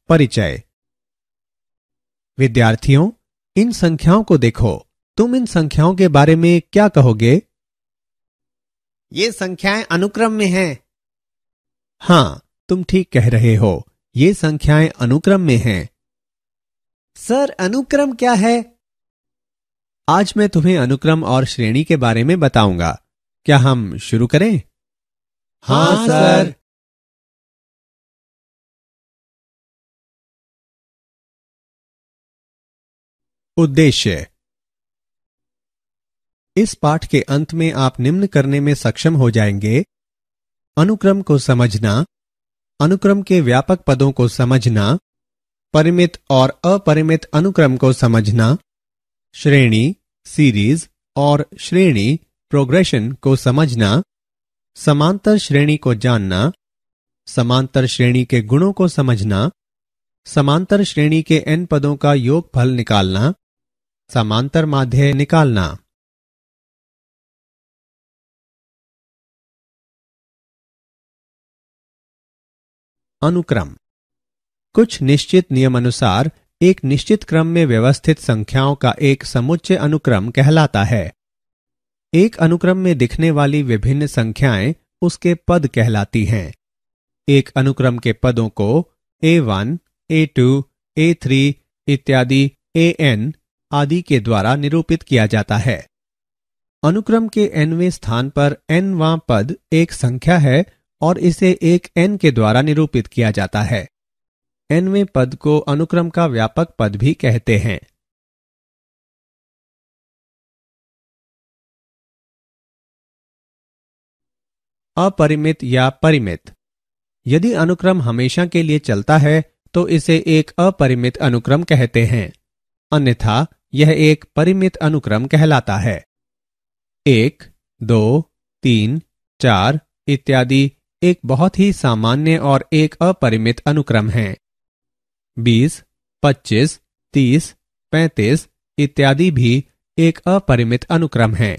परिचय। विद्यार्थियों, इन संख्याओं को देखो। तुम इन संख्याओं के बारे में क्या कहोगे? ये संख्याएं अनुक्रम में हैं। हाँ, तुम ठीक कह रहे हो। ये संख्याएं अनुक्रम में हैं। सर, अनुक्रम क्या है? आज मैं तुम्हें अनुक्रम और श्रेणी के बारे में बताऊंगा। क्या हम शुरू करें? हाँ सर। उद्देश्य। इस पाठ के अंत में आप निम्न करने में सक्षम हो जाएंगे: अनुक्रम को समझना, अनुक्रम के व्यापक पदों को समझना, परिमित और अपरिमित अनुक्रम को समझना, श्रेणी, सीरीज और श्रेणी, प्रोग्रेशन को समझना, समांतर श्रेणी को जानना, समांतर श्रेणी के गुणों को समझना, समांतर श्रेणी के n पदों का योगफल निकालना, समांतर माध्य निकालना। अनुक्रम कुछ निश्चित नियमानुसार एक निश्चित क्रम में व्यवस्थित संख्याओं का एक समुच्चय अनुक्रम कहलाता है। एक अनुक्रम में दिखने वाली विभिन्न संख्याएं उसके पद कहलाती हैं। एक अनुक्रम के पदों को A1, A2, A3 इत्यादि AN आदि के द्वारा निरूपित किया जाता है। अनुक्रम के nवें स्थान पर nवां पद एक संख्या है और इसे एक n के द्वारा निरूपित किया जाता है। nवें पद को अनुक्रम का व्यापक पद भी कहते हैं। अपरिमित या परिमित। यदि अनुक्रम हमेशा के लिए चलता है तो इसे एक अपरिमित अनुक्रम कहते हैं, अन्यथा यह एक परिमित अनुक्रम कहलाता है। 1, 2, 3, 4 इत्यादि एक बहुत ही सामान्य और एक अपरिमित अनुक्रम है। 20, 25, 30, 35 इत्यादि भी एक अपरिमित अनुक्रम है।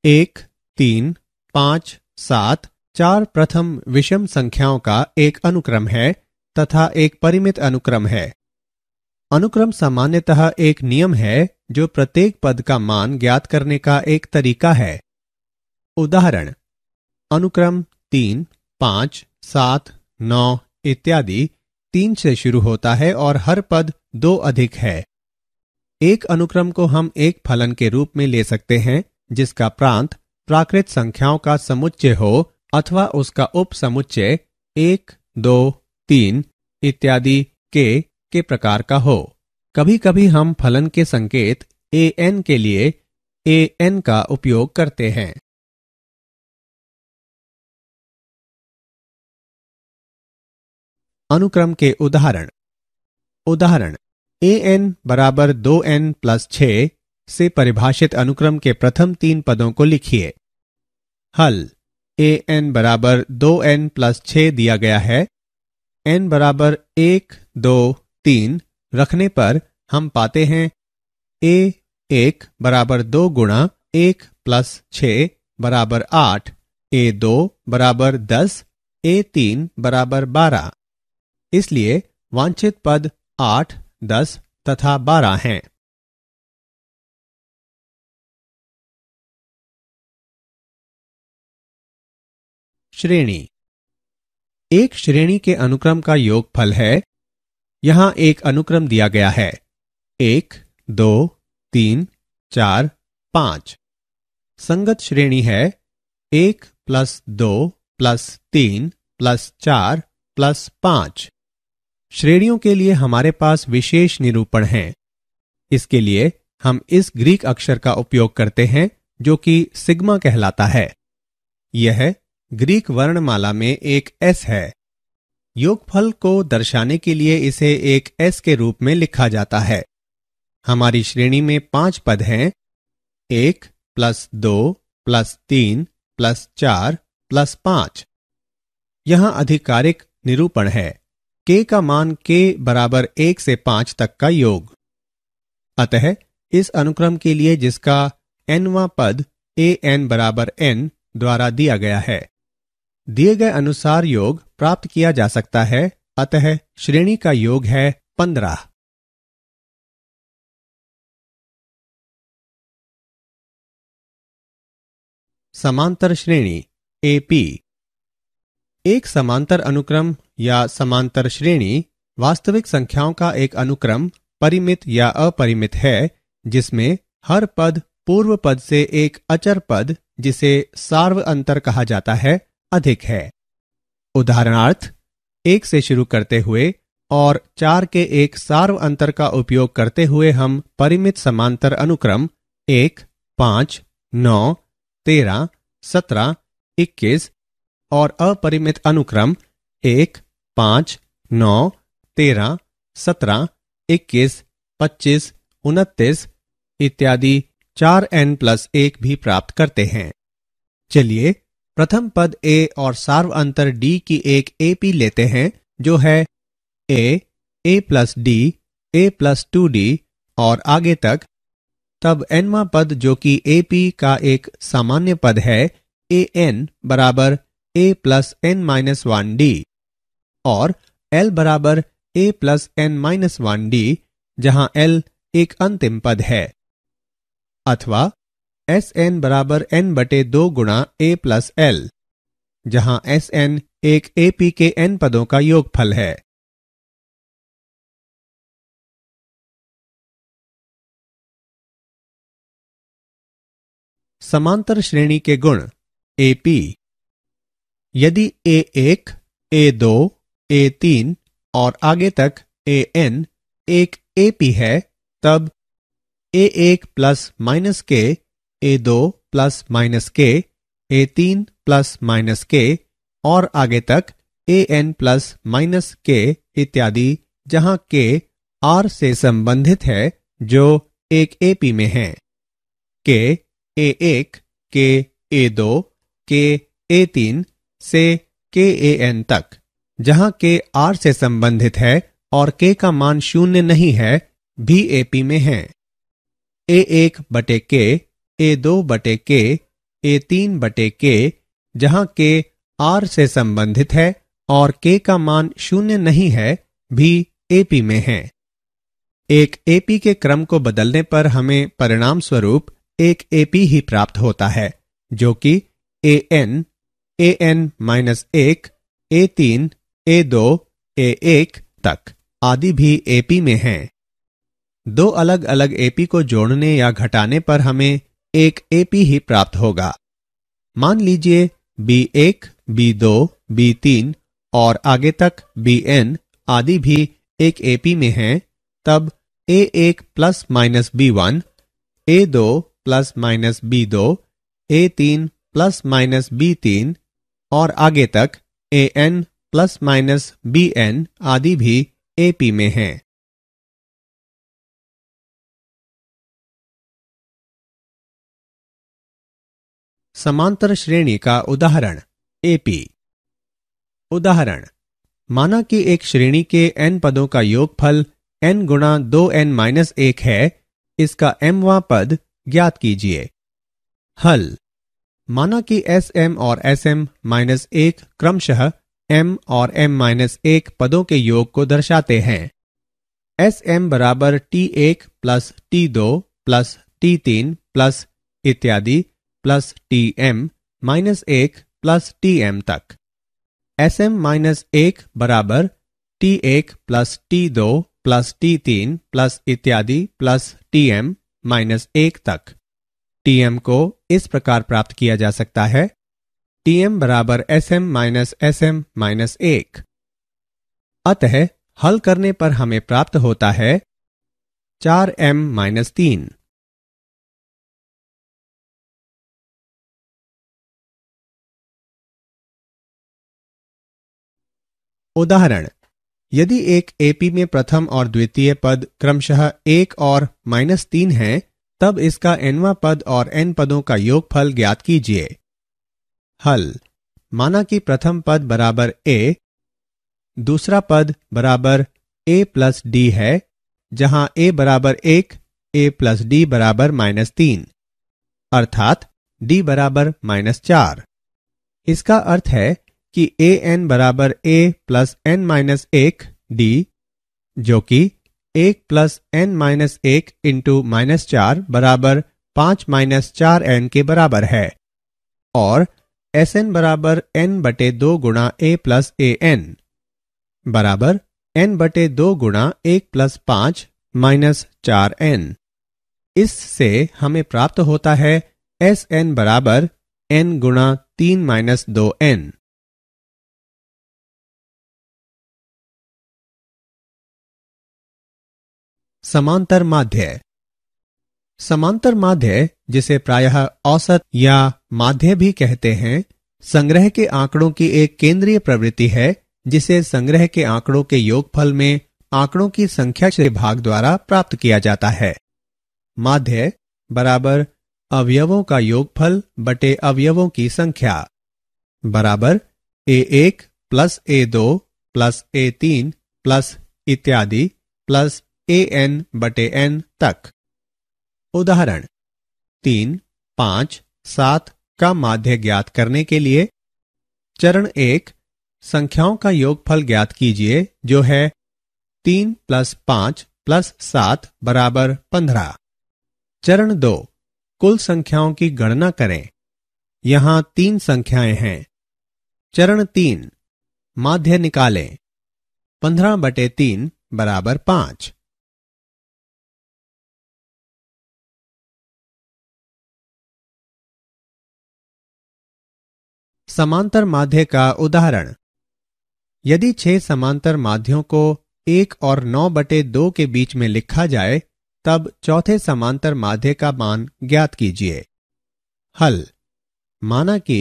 1, 3, 5, 7, 4 प्रथम विषम संख्याओं का एक अनुक्रम है तथा एक परिमित अनुक्रम है। अनुक्रम सामान्यतः एक नियम है जो प्रत्येक पद का मान ज्ञात करने का एक तरीका है। उदाहरण: अनुक्रम 3, 5, 7, 9 इत्यादि 3 से शुरू होता है और हर पद 2 अधिक है। एक अनुक्रम को हम एक फलन के रूप में ले सकते हैं जिसका प्रांत प्राकृत संख्याओं का समुच्चय हो अथवा उसका उपसमुच्चय 1, 2, 3 इत्यादि के प्रकार का हो। कभी कभी हम फलन के संकेत an के लिए an का उपयोग करते हैं। अनुक्रम के उदाहरण: an बराबर 2n प्लस 6 से परिभाषित अनुक्रम के प्रथम 3 पदों को लिखिए। हल: an बराबर 2n प्लस 6 दिया गया है। n बराबर 1, 2, 3 रखने पर हम पाते हैं A1 बराबर 2 गुणा 1 प्लस 6 बराबर 8, A2 बराबर 10, A3 बराबर 12। इसलिए वांछित पद 8, 10 तथा 12 हैं। श्रेणी एक श्रेणी के अनुक्रम का योगफल है। यहां एक अनुक्रम दिया गया है: 1, 2, 3, 4, 5। संगत श्रेणी है 1 प्लस 2 प्लस 3 प्लस 4 प्लस 5। श्रेणियों के लिए हमारे पास विशेष निरूपण हैं। इसके लिए हम इस ग्रीक अक्षर का उपयोग करते हैं जो कि सिग्मा कहलाता है। यह ग्रीक वर्णमाला में एक S है। योगफल को दर्शाने के लिए इसे एक S के रूप में लिखा जाता है। हमारी श्रेणी में 5 पद हैं: 1 प्लस 2 प्लस 3 प्लस 4 प्लस 5। यहां आधिकारिक निरूपण है: k का मान k बराबर 1 से 5 तक का योग। अतः इस अनुक्रम के लिए जिसका nवां पद an बराबर n द्वारा दिया गया है, दिए गए अनुसार योग प्राप्त किया जा सकता है अतः श्रेणी का योग है 15। समांतर श्रेणी एपी। एक समांतर अनुक्रम या समांतर श्रेणी वास्तविक संख्याओं का एक अनुक्रम परिमित या अपरिमित है जिसमें हर पद पूर्व पद से एक अचर पद जिसे सार्व अंतर कहा जाता है अधिक है। उदाहरणार्थ 1 से शुरू करते हुए और 4 के एक सार्व अंतर का उपयोग करते हुए हम परिमित समांतर अनुक्रम 1, 5, 9, 13, 17, 21 और अपरिमित अनुक्रम 1, 5, 9, 13, 17, 21, 25, 29 इत्यादि 4n+1 भी प्राप्त करते हैं। चलिए प्रथम पद a और सार्व अंतर d की एक AP लेते हैं जो है a+d, a+2d और आगे तक। तब nवां पद जो कि AP का एक सामान्य पद है an बराबर a+n-1d और l बराबर a+n-1d जहां l एक अंतिम पद है, अथवा Sn बराबर n/2 गुणा a+l जहां Sn एक AP के n पदों का योगफल है। समांतर श्रेणी के गुण AP। यदि a1, a2, a3 और आगे तक an एक AP है तब a1 plus minus k, a2 plus minus k, a3 plus minus k और आगे तक an प्लस माइनस k इत्यादि जहां k r से संबंधित है जो एक AP में है। k a1, k a2, k a3 से k an तक जहां k r से संबंधित है और k का मान 0 नहीं है भी AP में है। a1/k, a2/k, a3/k जहां k r से संबंधित है और k का मान 0 नहीं है भी AP में है। एक AP के क्रम को बदलने पर हमें परिणाम स्वरूप एक AP ही प्राप्त होता है जो कि an, an-1, a3, a2, a1 तक आदि भी AP में हैं। दो अलग अलग AP को जोड़ने या घटाने पर हमें एक AP ही प्राप्त होगा। मान लीजिए B1, B2, B3 और आगे तक Bn आदि भी एक AP में हैं, तब A1 plus minus B1, A2 plus minus B2, A3 plus minus B3 और आगे तक an प्लस माइनस Bn आदि भी AP में हैं। समांतर श्रेणी का उदाहरण AP। उदाहरण, माना कि एक श्रेणी के n पदों का योगफल n गुणा 2n-1 है। इसका mवां पद ज्ञात कीजिए। हल, माना कि Sm और Sm-1 क्रमशः m और m-1 पदों के योग को दर्शाते हैं। Sm बराबर t1 plus t2 plus t3 plus इत्यादि प्लस tm-1 प्लस tm तक। Sm-1 बराबर t1 plus t2 plus t3 plus इत्यादि प्लस tm-1 तक। tm को इस प्रकार प्राप्त किया जा सकता है tm बराबर Sm-Sm-1। अतः हल करने पर हमें प्राप्त होता है 4m-3। उदाहरण, यदि एक AP में प्रथम और द्वितीय पद क्रमशः 1 और -3 हैं, तब इसका nवां पद और n पदों का योगफल ज्ञात कीजिए। हल, माना कि प्रथम पद बराबर a, दूसरा पद बराबर a प्लस d है, जहां a बराबर 1, a प्लस d बराबर -3, अर्थात d बराबर -4। इसका अर्थ है कि an बराबर a plus n minus 1 d, जो कि 1 plus n minus 1 into minus 4 बराबर 5 माइनस 4n के बराबर है, और Sn बराबर n बटे 2 गुणा a प्लस an बराबर n बटे 2 गुणा 1 प्लस 5 माइनस 4n। इससे हमें प्राप्त होता है Sn बराबर n गुणा 3 माइनस 2n। समांतर माध्य। समांतर माध्य, जिसे प्रायः औसत या माध्य भी कहते हैं, संग्रह के आंकड़ों की एक केंद्रीय प्रवृत्ति है जिसे संग्रह के आंकड़ों के योगफल में आंकड़ों की संख्या के भाग द्वारा प्राप्त किया जाता है। माध्य बराबर अवयवों का योगफल बटे अवयवों की संख्या बराबर a1 plus a2 plus a3 plus इत्यादि प्लस an बटे n तक। उदाहरण 3, 5, 7 का माध्य ज्ञात करने के लिए चरण 1 संख्याओं का योगफल ज्ञात कीजिए, जो है 3 प्लस 5 प्लस 7 बराबर 15। चरण 2 कुल संख्याओं की गणना करें। यहां 3 संख्याएं हैं। चरण 3 माध्य निकालें। 15 बटे 3 बराबर 5। समांतर माध्य का उदाहरण। यदि 6 समांतर माध्यों को 1 और 9 बटे 2 के बीच में लिखा जाए, तब चौथे समांतर माध्य का मान ज्ञात कीजिए। हल। माना कि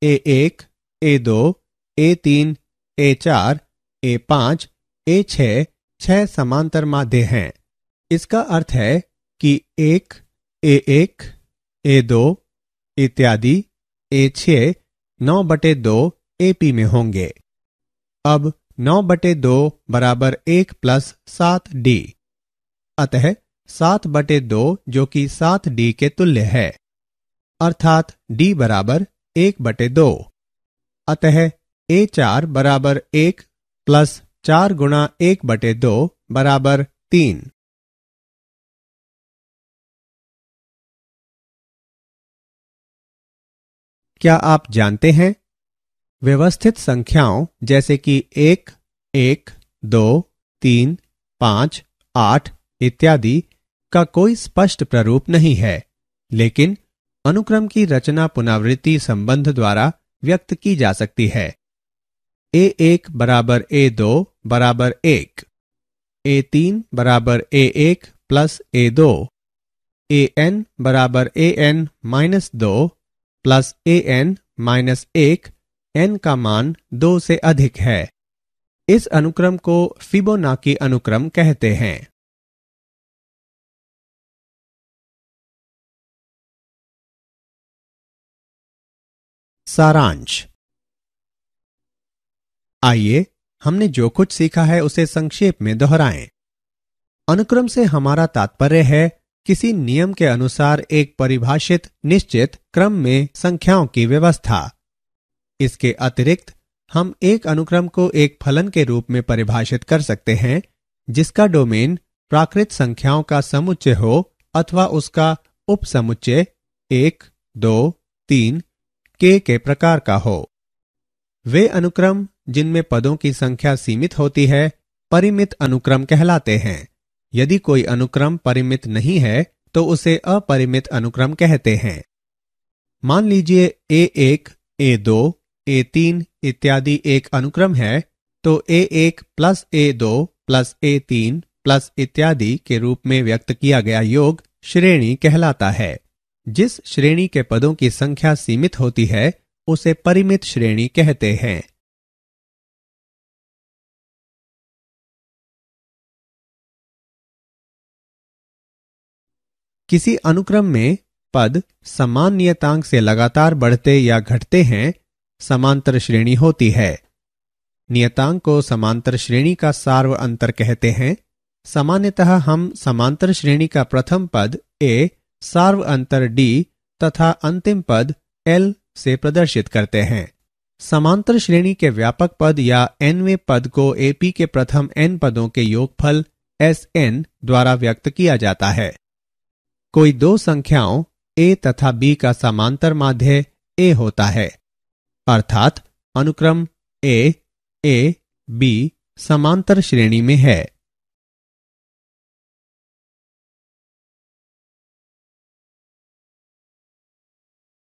a1, a2, a3, a4, a5, a6 6 समांतर माध्य हैं। इसका अर्थ है कि 1, a1, a2 इत्यादि a6 9 बटे 2 AP में होंगे। अब 9 बटे 2 बराबर 1 प्लस 7D, अतः 7 बटे 2 जो कि 7D के तुल्य है, अर्थात D बराबर 1 बटे 2। अतः A4 बराबर 1 प्लस 4 गुणा 1 बटे 2 बराबर 3। क्या आप जानते हैं, व्यवस्थित संख्याओं जैसे कि 1, 1, 2, 3, 5, 8 इत्यादि का कोई स्पष्ट प्रारूप नहीं है, लेकिन अनुक्रम की रचना पुनरावृत्ति संबंध द्वारा व्यक्त की जा सकती है। a1 बराबर a2 बराबर 1, a3 बराबर a1 प्लस a2, an बराबर an minus 2 plus an minus 1, n का मान 2 से अधिक है। इस अनुक्रम को फिबोनाची अनुक्रम कहते हैं। सारांश। आइए हमने जो कुछ सीखा है उसे संक्षेप में दोहराएं। अनुक्रम से हमारा तात्पर्य है किसी नियम के अनुसार एक परिभाषित निश्चित क्रम में संख्याओं की व्यवस्था। इसके अतिरिक्त हम एक अनुक्रम को एक फलन के रूप में परिभाषित कर सकते हैं जिसका डोमेन प्राकृत संख्याओं का समुच्चय हो अथवा उसका उपसमुच्चय 1, 2, 3 के प्रकार का हो। वे अनुक्रम जिनमें पदों की संख्या सीमित होती है परिमित अनुक्रम कहलाते हैं। यदि कोई अनुक्रम परिमित नहीं है तो उसे अपरिमित अनुक्रम कहते हैं। मान लीजिए a1, a2, a3 इत्यादि एक अनुक्रम है, तो a1 plus a2 plus a3 plus इत्यादि के रूप में व्यक्त किया गया योग श्रेणी कहलाता है। जिस श्रेणी के पदों की संख्या सीमित होती है उसे परिमित श्रेणी कहते हैं। किसी अनुक्रम में पद समान नियतांक से लगातार बढ़ते या घटते हैं, समांतर श्रेणी होती है। नियतांक को समांतर श्रेणी का सार्व अंतर कहते हैं। सामान्यतः हम समांतर श्रेणी का प्रथम पद a सार्व अंतर d तथा अंतिम पद l से प्रदर्शित करते हैं। समांतर श्रेणी के व्यापक पद या nवें पद को AP के प्रथम n पदों के योगफल Sn द्वारा व्यक्त किया जाता है। कोई दो संख्याओं a तथा b का समांतर माध्य a होता है, अर्थात अनुक्रम a, a, b समांतर श्रेणी में है।